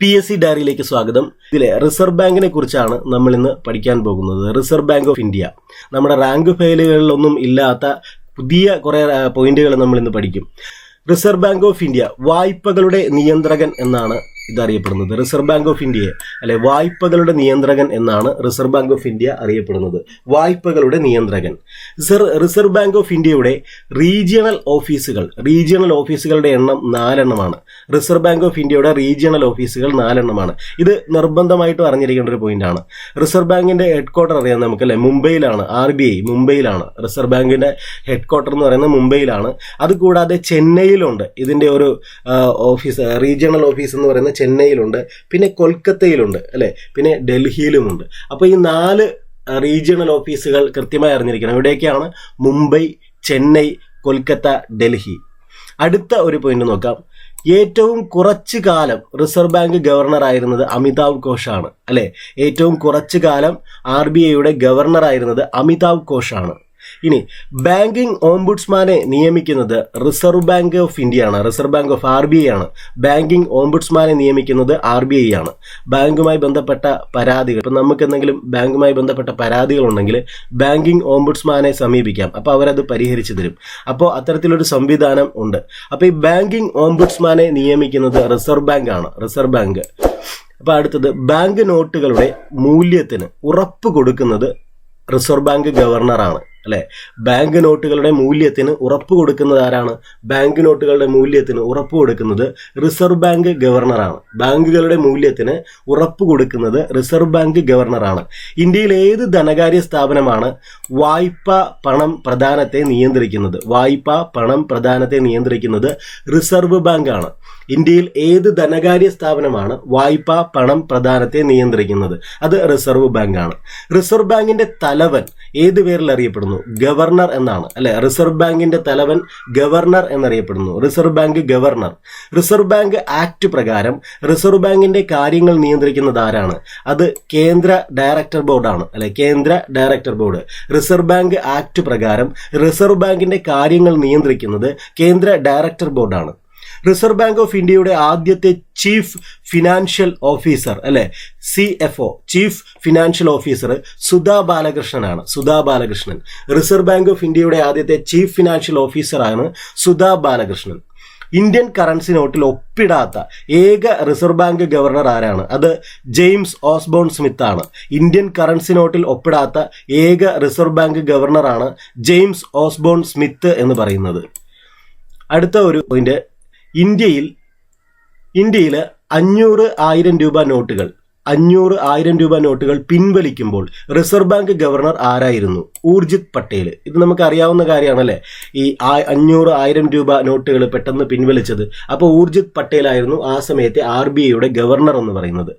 PSC ഡയറിയിലേക്ക് സ്വാഗതം. ഇതിലെ reserve ബാങ്കിനെ കുറിച്ചാണ് നമ്മൾ ഇന്ന് പഠിക്കാൻ പോകുന്നത്. റിസർവ് ബാങ്ക് ഓഫ് ഇന്ത്യ നമ്മുടെ റാങ്ക് ഫയലുകളിലൊന്നും ഇല്ലാത്ത പുതിയ കുറേ പോയിന്റുകൾ നമ്മൾ ഇന്ന് പഠിക്കും. റിസർവ് ബാങ്ക് ഓഫ് ഇന്ത്യ വായ്പകളുടെ നിയന്ത്രകൻ എന്നാണ് ഇതറിയപ്പെടുന്നത്. റിസർവ് ബാങ്ക് ഓഫ് ഇന്ത്യയെ വായ്പകളുടെ നിയന്ത്രകൻ എന്നാണ് റിസർവ് ബാങ്ക് ഓഫ് ഇന്ത്യ അറിയപ്പെടുന്നത്. വായ്പകളുടെ നിയന്ത്രകൻ. റിസർവ് ബാങ്ക് ഓഫ് ഇന്ത്യയുടെ റീജിയണൽ ഓഫീസുകളുടെ എണ്ണം 4 എണ്ണമാണ്. റിസർവ് ബാങ്ക് ഓഫ് ഇന്ത്യയുടെ റീജിയണൽ ഓഫീസുകൾ 4 എണ്ണമാണ്. ഇത് നിർബന്ധമായിട്ടും അറിഞ്ഞിരിക്കേണ്ട ഒരു പോയിന്റാണ്. റിസർവ് ബാങ്കിന്റെ ഹെഡ് ക്വാർട്ടർ അറിയാം നമുക്കല്ലേ, മുംബൈയിലാണ്. RBI മുംബൈയിലാണ്. റിസർവ് ബാങ്കിന്റെ ഹെഡ് ക്വാർട്ടർ എന്ന് പറയുന്നത് മുംബൈയിലാണ്. അതുകൂടാതെ ചെന്നൈയിലുണ്ട് ഇതിന്റെ ഒരു ഓഫീസ്, റീജിയണൽ ഓഫീസ് എന്ന് പറയുന്നത് ചെന്നൈയിലുണ്ട്, പിന്നെ കൊൽക്കത്തയിലുണ്ട് അല്ലെ, പിന്നെ ഡൽഹിയിലുമുണ്ട്. അപ്പോൾ ഈ 4 റീജിയണൽ ഓഫീസുകൾ കൃത്യമായി അറിഞ്ഞിരിക്കണം. ഇവിടേക്കാണ് മുംബൈ, ചെന്നൈ, കൊൽക്കത്ത, ഡൽഹി. അടുത്ത ഒരു പോയിന്റ് നോക്കാം. ഏറ്റവും കുറച്ചു കാലം റിസർവ് ബാങ്ക് ഗവർണർ ആയിരുന്നത് അമിതാവ് ഘോഷാണ് അല്ലെ. ഏറ്റവും കുറച്ചു കാലം RBIയുടെ ഗവർണർ ആയിരുന്നത് അമിതാവ് ഘോഷാണ്. ഇനി ബാങ്കിംഗ് ഓംബുഡ്സ്മാനെ നിയമിക്കുന്നത് റിസർവ് ബാങ്ക് ഓഫ് ഇന്ത്യ ആണ്. റിസർവ് ബാങ്ക് ഓഫ് RBI ആണ്. ബാങ്കിംഗ് ഓംബുഡ്സ്മാനെ നിയമിക്കുന്നത് RBI ആണ്. ബാങ്കുമായി ബന്ധപ്പെട്ട പരാതികൾ, ഇപ്പം നമുക്ക് എന്തെങ്കിലും ബാങ്കുമായി ബന്ധപ്പെട്ട പരാതികൾ ഉണ്ടെങ്കിൽ ബാങ്കിംഗ് ഓംബുഡ്സ്മാനെ സമീപിക്കാം. അപ്പോൾ അവരത് പരിഹരിച്ചു തരും. അപ്പോൾ അത്തരത്തിലൊരു സംവിധാനം ഉണ്ട്. അപ്പോൾ ഈ ബാങ്കിംഗ് ഓംബുഡ്സ്മാനെ നിയമിക്കുന്നത് റിസർവ് ബാങ്ക് ആണ്. Reserve bank. അപ്പോൾ അടുത്തത്, ബാങ്ക് നോട്ടുകളുടെ മൂല്യത്തിന് ഉറപ്പ് കൊടുക്കുന്നത് റിസർവ് ബാങ്ക് ഗവർണറാണ് അല്ലെ. ബാങ്ക് നോട്ടുകളുടെ മൂല്യത്തിന് ഉറപ്പ് കൊടുക്കുന്നത് ആരാണ്? ബാങ്ക് നോട്ടുകളുടെ മൂല്യത്തിന് ഉറപ്പ് കൊടുക്കുന്നത് റിസർവ് ബാങ്ക് ഗവർണറാണ്. ബാങ്കുകളുടെ മൂല്യത്തിന് ഉറപ്പ് കൊടുക്കുന്നത് റിസർവ് ബാങ്ക് ഗവർണറാണ്. ഇന്ത്യയിൽ ഏത് ധനകാര്യ സ്ഥാപനമാണ് വായ്പ പണം പ്രദാനത്തെ നിയന്ത്രിക്കുന്നത്? റിസർവ് ബാങ്ക് ആണ്. ഇന്ത്യയിൽ ഏത് ധനകാര്യ സ്ഥാപനമാണ് വായ്പ പണം പ്രദാനത്തെ നിയന്ത്രിക്കുന്നത്? അത് റിസർവ് ബാങ്ക് ആണ്. റിസർവ് ബാങ്കിന്റെ തലവൻ ഏത് പേരിൽ അറിയപ്പെടുന്നു? ഗവർണർ എന്നാണ് അല്ലെ. റിസർവ് ബാങ്കിന്റെ തലവൻ ഗവർണർ എന്നറിയപ്പെടുന്നു. Reserve bank governor. Reserve bank act പ്രകാരം റിസർവ് ബാങ്കിന്റെ കാര്യങ്ങൾ നിയന്ത്രിക്കുന്നത് ആരാണ്? അത് കേന്ദ്ര ഡയറക്ടർ ബോർഡാണ് അല്ലെ. കേന്ദ്ര director board. Reserve bank act പ്രകാരം റിസർവ് ബാങ്കിന്റെ കാര്യങ്ങൾ നിയന്ത്രിക്കുന്നത് കേന്ദ്ര ഡയറക്ടർ ബോർഡാണ്. റിസർവ് ബാങ്ക് ഓഫ് ഇന്ത്യയുടെ ആദ്യത്തെ ചീഫ് ഫിനാൻഷ്യൽ ഓഫീസർ അല്ലെ, CFO, chief financial officer Sudha ബാലകൃഷ്ണനാണ്. റിസർവ് ബാങ്ക് ഓഫ് ഇന്ത്യയുടെ ആദ്യത്തെ ചീഫ് ഫിനാൻഷ്യൽ ഓഫീസറാണ് സുധാ ബാലകൃഷ്ണൻ. ഇന്ത്യൻ കറൻസി നോട്ടിൽ ഒപ്പിടാത്ത ഏക റിസർവ് ബാങ്ക് ഗവർണർ ആരാണ്? അത് ജെയിംസ് ഓസ്ബോൺ സ്മിത്ത് ആണ്. ഇന്ത്യൻ കറൻസി നോട്ടിൽ ഒപ്പിടാത്ത ഏക റിസർവ് ബാങ്ക് ഗവർണറാണ് ജെയിംസ് ഓസ്ബോൺ സ്മിത്ത് എന്ന് പറയുന്നത്. അടുത്ത ഒരു പോയിന്റ്, ഇന്ത്യയിൽ 500,000 രൂപ നോട്ടുകൾ പിൻവലിക്കുമ്പോൾ റിസർവ് ബാങ്ക് ഗവർണർ ആരായിരുന്നു? ഊർജിത് പട്ടേൽ. ഇത് നമുക്ക് അറിയാവുന്ന കാര്യമാണല്ലേ. ഈ 500,000 രൂപ നോട്ടുകൾ പെട്ടെന്ന് പിൻവലിച്ചത്. അപ്പോൾ ഊർജിത് പട്ടേൽ ആയിരുന്നു ആ സമയത്തെ RBIയുടെ ഗവർണർ എന്ന് പറയുന്നത്.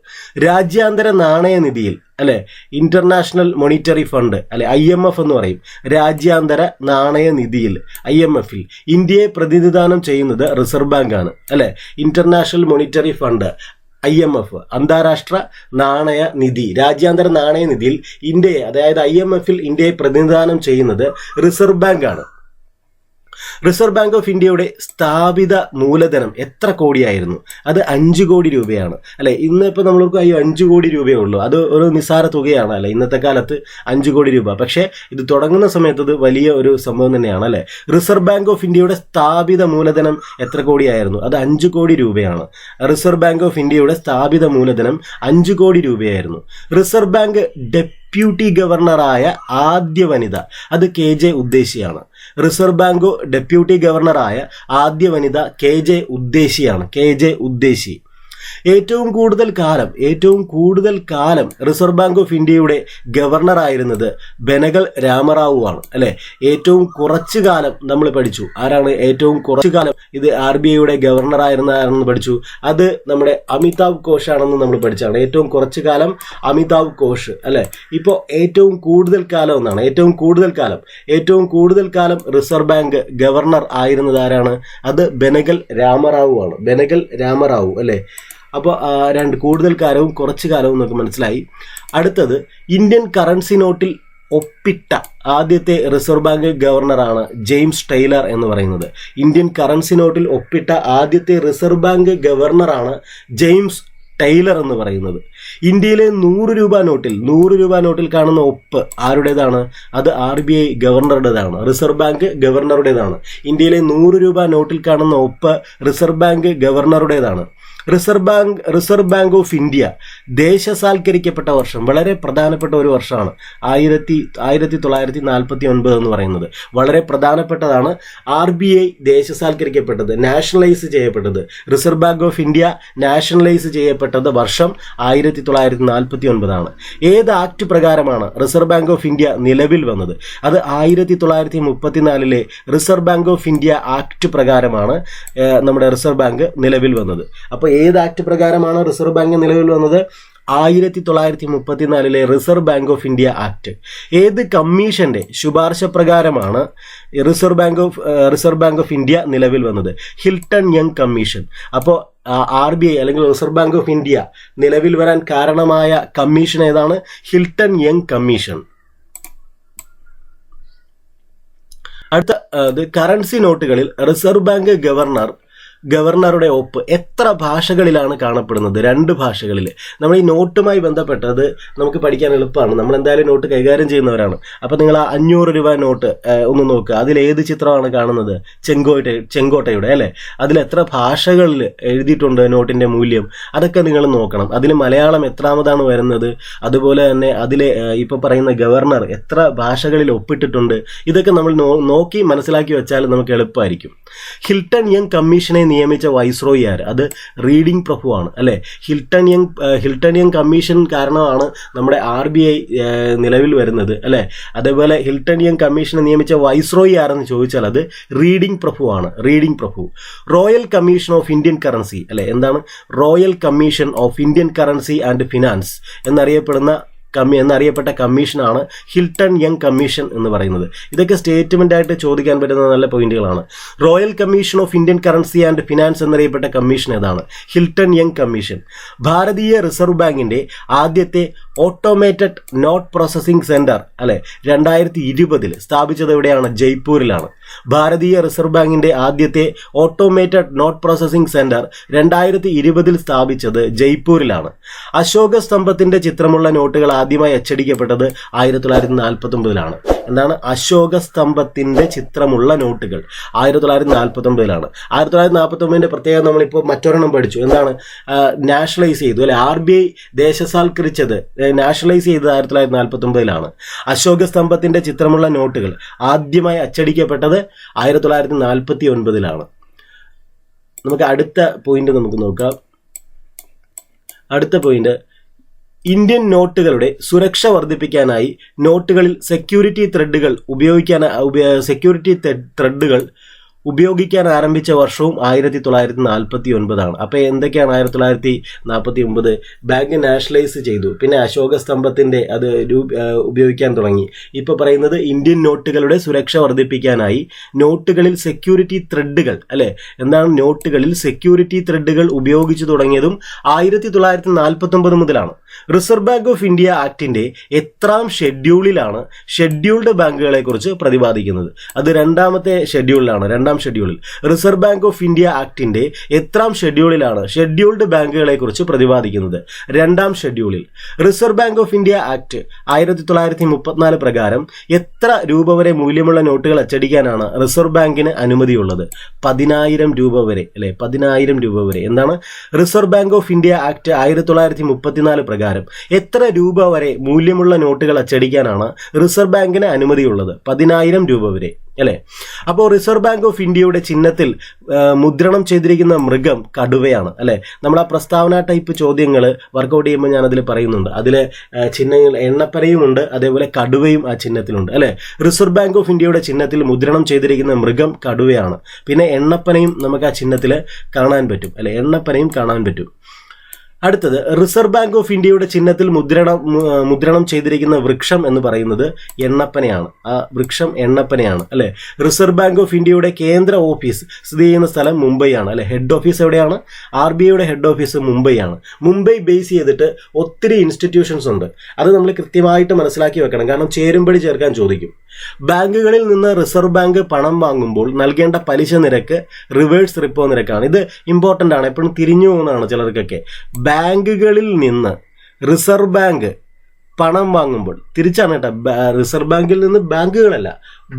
രാജ്യാന്തര നാണയനിധിയിൽ അല്ലെ, ഇന്റർനാഷണൽ മോണിറ്ററി ഫണ്ട് അല്ലെ, IMF എന്ന് പറയും. രാജ്യാന്തര നാണയനിധിയിൽ IMFൽ ഇന്ത്യയെ പ്രതിനിധാനം ചെയ്യുന്നത് റിസർവ് ബാങ്ക് ആണ് അല്ലെ. ഇന്റർനാഷണൽ മോണിറ്ററി ഫണ്ട് IMF, അന്താരാഷ്ട്ര നാണയ നിധി, രാജ്യാന്തര നാണയനിധിയിൽ ഇന്ത്യയെ, അതായത് IMFൽ ഇന്ത്യയെ പ്രതിനിധാനം ചെയ്യുന്നത് റിസർവ് ബാങ്ക് ആണ്. റിസർവ് ബാങ്ക് ഓഫ് ഇന്ത്യയുടെ സ്ഥാപിത മൂലധനം എത്ര കോടിയായിരുന്നു? അത് 5 കോടി രൂപയാണ് അല്ലെ. ഇന്നിപ്പോൾ നമ്മൾക്ക് 5 കോടി രൂപയേ ഉള്ളൂ. അത് ഒരു നിസ്സാര തുകയാണ് അല്ലെ ഇന്നത്തെ കാലത്ത് 5 കോടി രൂപ. പക്ഷേ ഇത് തുടങ്ങുന്ന സമയത്ത് അത് വലിയ ഒരു സംഭവം തന്നെയാണ് അല്ലെ. റിസർവ് ബാങ്ക് ഓഫ് ഇന്ത്യയുടെ സ്ഥാപിത മൂലധനം എത്ര കോടിയായിരുന്നു? അത് 5 കോടി രൂപയാണ്. റിസർവ് ബാങ്ക് ഓഫ് ഇന്ത്യയുടെ സ്ഥാപിത മൂലധനം 5 കോടി രൂപയായിരുന്നു. റിസർവ് ബാങ്ക് ഡെപ്യൂട്ടി ഗവർണറായ ആദ്യ വനിത, അത് KJ ഉദ്ദേശിയാണ്. റിസർവ് ബാങ്ക് ഡെപ്യൂട്ടി ഗവർണറായ ആദ്യ വനിത KJ ഉദ്ദേശി. ഏറ്റവും കൂടുതൽ കാലം റിസർവ് ബാങ്ക് ഓഫ് ഇന്ത്യയുടെ ഗവർണർ ആയിരുന്നത് ബെനഗൽ രാമറാവു ആണ് അല്ലെ. ഏറ്റവും കുറച്ചു കാലം നമ്മൾ പഠിച്ചു. ആരാണ് ഏറ്റവും കുറച്ചു കാലം ഇത് RBIയുടെ ഗവർണർ ആരെന്ന് പഠിച്ചു? അത് നമ്മുടെ അമിതാവ് ഘോഷ് ആണെന്ന് നമ്മൾ പഠിച്ചാണ്. ഏറ്റവും കുറച്ചു കാലം അമിതാവ് ഘോഷ് അല്ലെ. ഇപ്പോൾ ഏറ്റവും കൂടുതൽ കാലം എന്നാണ്. ഏറ്റവും കൂടുതൽ കാലം റിസർവ് ബാങ്ക് ഗവർണർ ആയിരുന്നത് ആരാണ്? അത് ബെനഗൽ രാമറാവു ആണ്. അല്ലെ. അപ്പോൾ കൂടുതൽ കാലവും കുറച്ചു കാലവും നമുക്ക് മനസ്സിലായി. അടുത്തത്, ഇന്ത്യൻ കറൻസി നോട്ടിൽ ഒപ്പിട്ട ആദ്യത്തെ റിസർവ് ബാങ്ക് ഗവർണറാണ് ജെയിംസ് ടൈലർ എന്ന് പറയുന്നത്. ഇന്ത്യൻ കറൻസി നോട്ടിൽ ഒപ്പിട്ട ആദ്യത്തെ റിസർവ് ബാങ്ക് ഗവർണറാണ് ജെയിംസ് ടൈലർ എന്ന് പറയുന്നത്. ഇന്ത്യയിലെ 100 രൂപ നോട്ടിൽ കാണുന്ന ഒപ്പ് ആരുടേതാണ്? അത് RBI ഗവർണറുടേതാണ്, റിസർവ് ബാങ്ക് ഗവർണറുടേതാണ്. ഇന്ത്യയിലെ 100 രൂപ നോട്ടിൽ കാണുന്ന ഒപ്പ് റിസർവ് ബാങ്ക് ഗവർണറുടേതാണ്. റിസർവ് ബാങ്ക് ഓഫ് ഇന്ത്യ ദേശസാൽക്കരിക്കപ്പെട്ട വർഷം വളരെ പ്രധാനപ്പെട്ട ഒരു വർഷമാണ് 1949 എന്ന് പറയുന്നത്. വളരെ പ്രധാനപ്പെട്ടതാണ്. RBI ദേശസാൽക്കരിക്കപ്പെട്ടത്, നാഷണലൈസ് ചെയ്യപ്പെട്ടത്, reserve bank of India nationalise ചെയ്യപ്പെട്ടത് വർഷം 1949 ഏത് ആക്ട് പ്രകാരമാണ് റിസർവ് ബാങ്ക് ഓഫ് ഇന്ത്യ നിലവിൽ വന്നത്? അത് 1934 reserve bank of India act പ്രകാരമാണ് നമ്മുടെ റിസർവ് ബാങ്ക് നിലവിൽ വന്നത്. അപ്പോൾ ഏത് ആക്ട് പ്രകാരമാണ് റിസർവ് ബാങ്ക് നിലവിൽ വന്നത്? 1934 reserve bank of India act. ഏത് കമ്മീഷന്റെ ശുപാർശ പ്രകാരമാണ് റിസർവ് ബാങ്ക് ഓഫ് ഇന്ത്യ നിലവിൽ വന്നത്? Hilton Young commission. അപ്പോൾ RBI അല്ലെങ്കിൽ റിസർവ് ബാങ്ക് ഓഫ് ഇന്ത്യ നിലവിൽ വരാൻ കാരണമായ കമ്മീഷൻ ഏതാണ്? Hilton Young commission. അടുത്ത കറൻസി നോട്ടുകളിൽ റിസർവ് ബാങ്ക് ഗവർണറുടെ ഒപ്പ് എത്ര ഭാഷകളിലാണ് കാണപ്പെടുന്നത്? 2 ഭാഷകളിൽ. നമ്മൾ ഈ നോട്ടുമായി ബന്ധപ്പെട്ടത് നമുക്ക് പഠിക്കാൻ എളുപ്പമാണ്. നമ്മൾ എന്തായാലും നോട്ട് കൈകാര്യം ചെയ്യുന്നവരാണ്. അപ്പോൾ നിങ്ങൾ ആ 500 രൂപ നോട്ട് ഒന്ന് നോക്കുക. അതിൽ ഏത് ചിത്രമാണ് കാണുന്നത്? ചെങ്കോട്ടയുടെ അല്ലേ? അതിൽ എത്ര ഭാഷകളിൽ എഴുതിയിട്ടുണ്ട് നോട്ടിന്റെ മൂല്യം? അതൊക്കെ നിങ്ങൾ നോക്കണം. അതിൽ മലയാളം എത്രാമതാണ് വരുന്നത്? അതുപോലെ തന്നെ അതിലെ ഇപ്പോൾ പറയുന്ന ഗവർണർ എത്ര ഭാഷകളിൽ ഒപ്പിട്ടിട്ടുണ്ട്? ഇതൊക്കെ നമ്മൾ നോക്കി മനസ്സിലാക്കി വെച്ചാൽ നമുക്ക് എളുപ്പമായിരിക്കും. ഹിൽട്ടൺ യങ് കമ്മീഷനെ നിയമിച്ച വൈസ്രോയി ആര്? അത് റീഡിംഗ് പ്രഭുവാണ് അല്ലെ? ഹിൽട്ടൺ യങ് കമ്മീഷൻ കാരണമാണ് നമ്മുടെ RBI നിലവിൽ വരുന്നത് അല്ലെ? അതേപോലെ ഹിൽട്ടൺ യങ് കമ്മീഷനെ നിയമിച്ച വൈസ്രോയി ആരെന്ന് ചോദിച്ചാൽ അത് റീഡിംഗ് പ്രഭുവാണ്, റീഡിംഗ് പ്രഭു. Royal commission of Indian currency അല്ലെ? എന്താണ് royal commission of Indian currency and finance എന്നറിയപ്പെട്ട കമ്മീഷനാണ് ഹിൽട്ടൺ യങ് കമ്മീഷൻ എന്ന് പറയുന്നത്. ഇതൊക്കെ സ്റ്റേറ്റ്മെന്റ് ആയിട്ട് ചോദിക്കാൻ പറ്റുന്ന നല്ല പോയിന്റുകളാണ്. Royal commission of Indian currency and finance എന്നറിയപ്പെട്ട കമ്മീഷൻ ഏതാണ്? Hilton Young commission. ഭാരതീയ റിസർവ് ബാങ്കിന്റെ ആദ്യത്തെ ഓട്ടോമേറ്റഡ് നോട്ട് പ്രോസസിംഗ് സെന്റർ അല്ലെ 2020 സ്ഥാപിച്ചത് എവിടെയാണ്? ജയ്പൂരിലാണ്. ഭാരതീയ റിസർവ് ബാങ്കിന്റെ ആദ്യത്തെ ഓട്ടോമേറ്റഡ് നോട്ട് പ്രോസസിംഗ് സെന്റർ 2020 സ്ഥാപിച്ചത് ജയ്പൂരിലാണ്. അശോക സ്തംഭത്തിന്റെ ചിത്രമുള്ള നോട്ടുകൾ ആദ്യമായി അച്ചടിക്കപ്പെട്ടത് 1949 എന്താണ്? അശോക സ്തംഭത്തിന്റെ ചിത്രമുള്ള നോട്ടുകൾ 1949 1949 പ്രത്യേകം നമ്മളിപ്പോൾ മറ്റൊരെണ്ണം പഠിച്ചു. എന്താണ്? നാഷണലൈസ് ചെയ്തു അല്ലെ? RBI ദേശസാൽക്കരിച്ചത്, നാഷണലൈസ് ചെയ്തത് 1949 അശോക സ്തംഭത്തിന്റെ ചിത്രമുള്ള നോട്ടുകൾ ആദ്യമായി അച്ചടിക്കപ്പെട്ടത് 1949 നമുക്ക് അടുത്ത പോയിന്റ് നമുക്ക് നോക്കാം. അടുത്ത പോയിന്റ്, ഇന്ത്യൻ നോട്ടുകളുടെ സുരക്ഷ വർദ്ധിപ്പിക്കാനായി നോട്ടുകളിൽ സെക്യൂരിറ്റി ത്രെഡുകൾ ഉപയോഗിക്കാൻ ആരംഭിച്ച വർഷവും 1949 അപ്പോൾ എന്തൊക്കെയാണ് 1949? ബാങ്ക് നാഷണലൈസ് ചെയ്തു, പിന്നെ അശോക സ്തംഭത്തിന്റെ അത് ഉപയോഗിക്കാൻ തുടങ്ങി. ഇപ്പോൾ പറയുന്നത് ഇന്ത്യൻ നോട്ടുകളുടെ സുരക്ഷ വർദ്ധിപ്പിക്കാനായി നോട്ടുകളിൽ സെക്യൂരിറ്റി ത്രെഡുകൾ അല്ലെ? എന്താണ്? നോട്ടുകളിൽ സെക്യൂരിറ്റി ത്രെഡുകൾ ഉപയോഗിച്ചു തുടങ്ങിയതും 1949 മുതലാണ്. റിസർവ് ബാങ്ക് ഓഫ് ഇന്ത്യ ആക്ടിന്റെ എത്രാം ഷെഡ്യൂളിലാണ് ഷെഡ്യൂൾഡ് ബാങ്കുകളെ കുറിച്ച് പ്രതിപാദിക്കുന്നത്? അത് 2ാമത്തെ ഷെഡ്യൂളിലാണ്. 2ാം ഷെഡ്യൂളിൽ റിസർവ് ബാങ്ക് ഓഫ് ഇന്ത്യ ആക്ടിന്റെ എത്രാം ഷെഡ്യൂളിലാണ് ഷെഡ്യൂൾഡ് ബാങ്കുകളെ കുറിച്ച് പ്രതിപാദിക്കുന്നത്? 2ാം ഷെഡ്യൂളിൽ. Reserve bank of India act 1934 പ്രകാരം എത്ര രൂപ വരെ മൂല്യമുള്ള നോട്ടുകൾ അച്ചടിക്കാനാണ് റിസർവ് ബാങ്കിന് അനുമതിയുള്ളത്? 10,000 രൂപ വരെ അല്ലെ? 10,000 രൂപ വരെ. എന്താണ്? Reserve bank of India act 1934 പ്രകാരം എത്ര രൂപ വരെ മൂല്യമുള്ള നോട്ടുകൾ അച്ചടിക്കാനാണ് റിസർവ് ബാങ്കിന് അനുമതിയുള്ളത്? 10,000 രൂപ വരെ അല്ലെ? അപ്പോൾ റിസർവ് ബാങ്ക് ഓഫ് ഇന്ത്യയുടെ ചിഹ്നത്തിൽ മുദ്രണം ചെയ്തിരിക്കുന്ന മൃഗം കടുവയാണ് അല്ലെ? നമ്മൾ ആ പ്രസ്താവന ടൈപ്പ് ചോദ്യങ്ങൾ വർക്കൗട്ട് ചെയ്യുമ്പോൾ ഞാൻ അതിൽ പറയുന്നുണ്ട്. അതിലെ ചിഹ്നങ്ങൾ എണ്ണപ്പനയും ഉണ്ട്, അതേപോലെ കടുവയും ആ ചിഹ്നത്തിലുണ്ട് അല്ലെ? റിസർവ് ബാങ്ക് ഓഫ് ഇന്ത്യയുടെ ചിഹ്നത്തിൽ മുദ്രണം ചെയ്തിരിക്കുന്ന മൃഗം കടുവയാണ്. പിന്നെ എണ്ണപ്പനയും നമുക്ക് ആ ചിഹ്നത്തിൽ കാണാൻ പറ്റും അല്ലെ? എണ്ണപ്പനയും കാണാൻ പറ്റും. അടുത്തത്, റിസർവ് ബാങ്ക് ഓഫ് ഇന്ത്യയുടെ ചിഹ്നത്തിൽ മുദ്രണം ചെയ്തിരിക്കുന്ന വൃക്ഷം എന്ന് പറയുന്നത് എണ്ണപ്പനയാണ്. ആ വൃക്ഷം എണ്ണപ്പനയാണ് അല്ലെ? റിസർവ് ബാങ്ക് ഓഫ് ഇന്ത്യയുടെ കേന്ദ്ര ഓഫീസ് സ്ഥിതി ചെയ്യുന്ന സ്ഥലം മുംബൈയാണ് അല്ലെ? ഹെഡ് ഓഫീസ് എവിടെയാണ്? RBIയുടെ ഹെഡ് ഓഫീസ് മുംബൈയാണ്. മുംബൈ ബേസ് ചെയ്തിട്ട് ഒത്തിരി ഇൻസ്റ്റിറ്റ്യൂഷൻസ് ഉണ്ട്. അത് നമ്മൾ കൃത്യമായിട്ട് മനസ്സിലാക്കി വെക്കണം. കാരണം ചേരുംപടി ചേർക്കാൻ ചോദിക്കും. ബാങ്കുകളിൽ നിന്ന് റിസർവ് ബാങ്ക് പണം വാങ്ങുമ്പോൾ നൽകേണ്ട പലിശ നിരക്ക് റിവേഴ്സ് റിപ്പോ നിരക്കാണ്. ഇത് ഇമ്പോർട്ടൻ്റ് ആണ്, എപ്പോഴും തിരിഞ്ഞു പോകുന്നതാണ് ചിലർക്കൊക്കെ. ബാങ്കുകളിൽ നിന്ന് റിസർവ് ബാങ്ക് പണം വാങ്ങുമ്പോൾ, തിരിച്ചാണ് കേട്ടോ, റിസർവ് ബാങ്കിൽ നിന്ന് ബാങ്കുകളല്ല,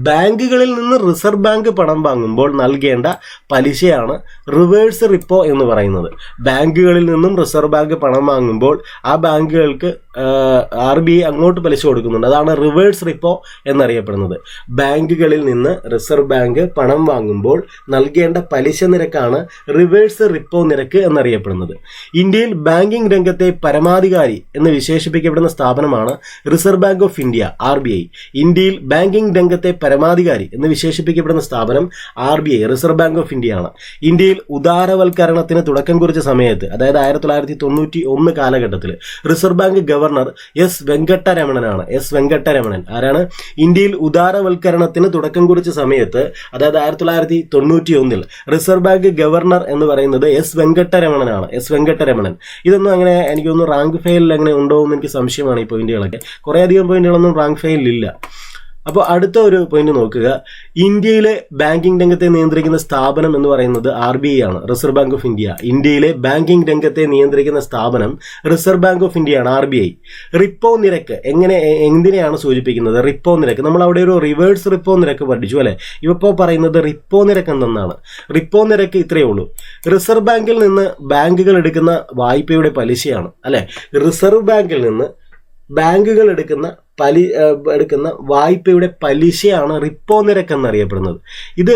ബാങ്കുകളിൽ നിന്ന് റിസർവ് ബാങ്ക് പണം വാങ്ങുമ്പോൾ നൽകേണ്ട പലിശയാണ് റിവേഴ്സ് റിപ്പോ എന്ന് പറയുന്നത്. ബാങ്കുകളിൽ നിന്നും റിസർവ് ബാങ്ക് പണം വാങ്ങുമ്പോൾ ആ ബാങ്കുകൾക്ക് RBI അങ്ങോട്ട് പലിശ കൊടുക്കുന്നുണ്ട്. അതാണ് റിവേഴ്സ് റിപ്പോ എന്നറിയപ്പെടുന്നത്. ബാങ്കുകളിൽ നിന്ന് റിസർവ് ബാങ്ക് പണം വാങ്ങുമ്പോൾ നൽകേണ്ട പലിശ നിരക്കാണ് റിവേഴ്സ് റിപ്പോ നിരക്ക് എന്നറിയപ്പെടുന്നത്. ഇന്ത്യയിൽ ബാങ്കിംഗ് രംഗത്തെ പരമാധികാരി എന്ന് വിശേഷിപ്പിക്കപ്പെടുന്ന സ്ഥാപനമാണ് reserve bank of India, RBI. ഇന്ത്യയിൽ ബാങ്കിംഗ് രംഗത്തെ പരമാധികാരി എന്ന് വിശേഷിപ്പിക്കപ്പെടുന്ന സ്ഥാപനം RBI, reserve bank of India ആണ്. ഇന്ത്യയിൽ ഉദാരവൽക്കരണത്തിന് തുടക്കം കുറിച്ച സമയത്ത്, അതായത് 1991 കാലഘട്ടത്തിൽ റിസർവ് ബാങ്ക് ഗവർണർ എസ് വെങ്കട്ടരമണനാണ്. എസ് വെങ്കട്ടരമണൻ ആരാണ്? ഇന്ത്യയിൽ ഉദാരവൽക്കരണത്തിന് തുടക്കം കുറിച്ച സമയത്ത്, അതായത് 1991 റിസർവ് ബാങ്ക് ഗവർണർ എന്ന് പറയുന്നത് എസ് വെങ്കട്ടരമണനാണ്. എസ് വെങ്കട്ടരമണൻ. ഇതൊന്നും അങ്ങനെ എനിക്കൊന്നും റാങ്ക് ഫയലിൽ അങ്ങനെ ഉണ്ടോ എന്ന് എനിക്ക് സംശയമാണ്. ഈ പോയിന്റുകളൊക്കെ കുറേയധികം പോയിന്റുകളൊന്നും റാങ്ക് ഫയലിലില്ല. അപ്പോൾ അടുത്ത ഒരു പോയിന്റ് നോക്കുക. ഇന്ത്യയിലെ ബാങ്കിംഗ് രംഗത്തെ നിയന്ത്രിക്കുന്ന സ്ഥാപനം എന്ന് പറയുന്നത് RBI ആണ്, റിസർവ് ബാങ്ക് ഓഫ് ഇന്ത്യ. ഇന്ത്യയിലെ ബാങ്കിംഗ് രംഗത്തെ നിയന്ത്രിക്കുന്ന സ്ഥാപനം റിസർവ് ബാങ്ക് ഓഫ് ഇന്ത്യ ആണ്, RBI. റിപ്പോ നിരക്ക് എന്തിനെയാണ് സൂചിപ്പിക്കുന്നത്? റിപ്പോ നിരക്ക് നമ്മൾ അവിടെ ഒരു റിവേഴ്സ് റിപ്പോ നിരക്ക് പഠിച്ചു അല്ലെ. ഇപ്പോൾ പറയുന്നത് റിപ്പോ നിരക്ക് എന്തെന്നാണ്. റിപ്പോ നിരക്ക് ഇത്രയേ ഉള്ളൂ. റിസർവ് ബാങ്കിൽ നിന്ന് ബാങ്കുകൾ എടുക്കുന്ന വായ്പയുടെ പലിശയാണ് അല്ലെ. റിസർവ് ബാങ്കിൽ നിന്ന് ബാങ്കുകൾ എടുക്കുന്ന വായ്പയുടെ പലിശയാണ് റിപ്പോ നിരക്ക് എന്നറിയപ്പെടുന്നത്. ഇത്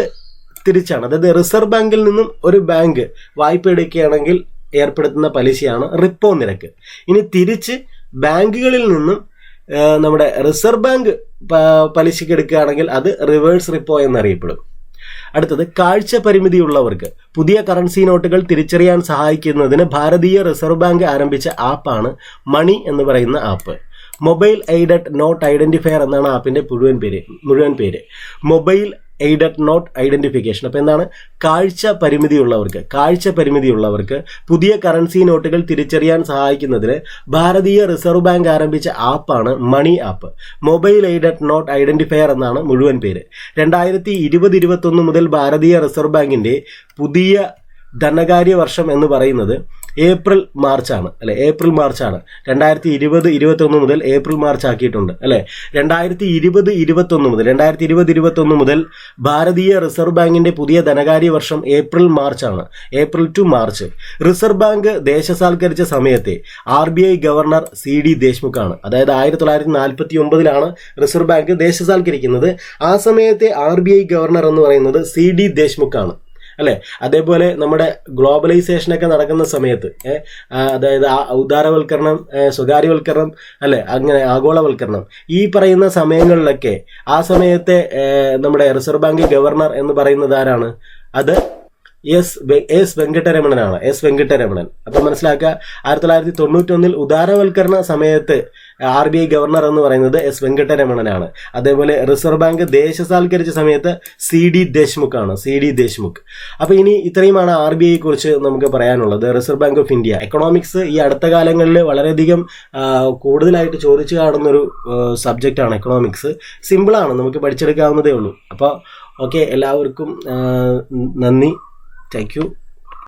തിരിച്ചാണ്, അതായത് റിസർവ് ബാങ്കിൽ നിന്നും ഒരു ബാങ്ക് വായ്പ എടുക്കുകയാണെങ്കിൽ ഏർപ്പെടുത്തുന്ന പലിശയാണ് റിപ്പോ നിരക്ക്. ഇനി തിരിച്ച് ബാങ്കുകളിൽ നിന്നും നമ്മുടെ റിസർവ് ബാങ്ക് പലിശയ്ക്ക് എടുക്കുകയാണെങ്കിൽ അത് റിവേഴ്സ് റിപ്പോ എന്നറിയപ്പെടും. അടുത്തത്, കാഴ്ച പരിമിതിയുള്ളവർക്ക് പുതിയ കറൻസി നോട്ടുകൾ തിരിച്ചറിയാൻ സഹായിക്കുന്നതിന് ഭാരതീയ റിസർവ് ബാങ്ക് ആരംഭിച്ച ആപ്പാണ് മണി എന്ന് പറയുന്ന app. Mobile aided note identifier എന്നാണ് ആപ്പിന്റെ മുഴുവൻ പേര്. Mobile aided note identification. അപ്പോൾ എന്താണ്? കാഴ്ച പരിമിതിയുള്ളവർക്ക് പുതിയ കറൻസി നോട്ടുകൾ തിരിച്ചറിയാൻ സഹായിക്കുന്നതിന് ഭാരതീയ റിസർവ് ബാങ്ക് ആരംഭിച്ച ആപ്പാണ് MANI app. Mobile aided note identifier എന്നാണ് മുഴുവൻ പേര്. 2020-21 മുതൽ ഭാരതീയ റിസർവ് ബാങ്കിന്റെ പുതിയ ധനകാര്യ വർഷം എന്ന് പറയുന്നത് ഏപ്രിൽ മാർച്ചാണ് അല്ലെ. ഏപ്രിൽ മാർച്ചാണ്. 2020-21 മുതൽ ഏപ്രിൽ മാർച്ച് ആക്കിയിട്ടുണ്ട് അല്ലെ. 2020-21 മുതൽ ഭാരതീയ റിസർവ് ബാങ്കിന്റെ പുതിയ ധനകാര്യ വർഷം ഏപ്രിൽ മാർച്ചാണ്. April to March. Reserve bank ദേശസാൽക്കരിച്ച സമയത്തെ RBI ഗവർണർ CD ദേശ്മുഖ് ആണ്. അതായത് 1949 റിസർവ് ബാങ്ക് ദേശസാൽക്കരിക്കുന്നത്. ആ സമയത്തെ RBI ഗവർണർ എന്ന് പറയുന്നത് CD ദേശ്മുഖ് ആണ് അല്ലെ. അതേപോലെ നമ്മുടെ ഗ്ലോബലൈസേഷനൊക്കെ നടക്കുന്ന സമയത്ത് അതായത് ഉദാരവൽക്കരണം, സ്വകാര്യവൽക്കരണം അല്ലെ, അങ്ങനെ ആഗോളവൽക്കരണം, ഈ പറയുന്ന സമയങ്ങളിലൊക്കെ ആ സമയത്തെ നമ്മുടെ റിസർവ് ബാങ്ക് ഗവർണർ എന്ന് പറയുന്നത് ആരാണ്? അത് എസ് വെങ്കട്ടരമണനാണ്. എസ് വെങ്കട്ടരമണൻ. അപ്പൊ മനസ്സിലാക്കുക, 1991 ഉദാരവൽക്കരണ സമയത്ത് RBI ഗവർണർ എന്ന് പറയുന്നത് എസ് വെങ്കട്ടരമണനാണ്. അതേപോലെ റിസർവ് ബാങ്ക് ദേശസാൽക്കരിച്ച സമയത്ത് CD ദേശ്മുഖ് ആണ്. CD ദേശ്മുഖ്. അപ്പൊ ഇനി ഇത്രയുമാണ് RBI കുറിച്ച് നമുക്ക് പറയാനുള്ളത്. Reserve bank of India. Economics ഈ അടുത്ത കാലങ്ങളിൽ വളരെയധികം കൂടുതലായിട്ട് ചോദിച്ചു കാണുന്നൊരു സബ്ജക്റ്റാണ് എക്കണോമിക്സ്. സിമ്പിളാണ്, നമുക്ക് പഠിച്ചെടുക്കാവുന്നതേ ഉള്ളൂ. അപ്പോൾ ഓക്കെ, എല്ലാവർക്കും നന്ദി. Thank you.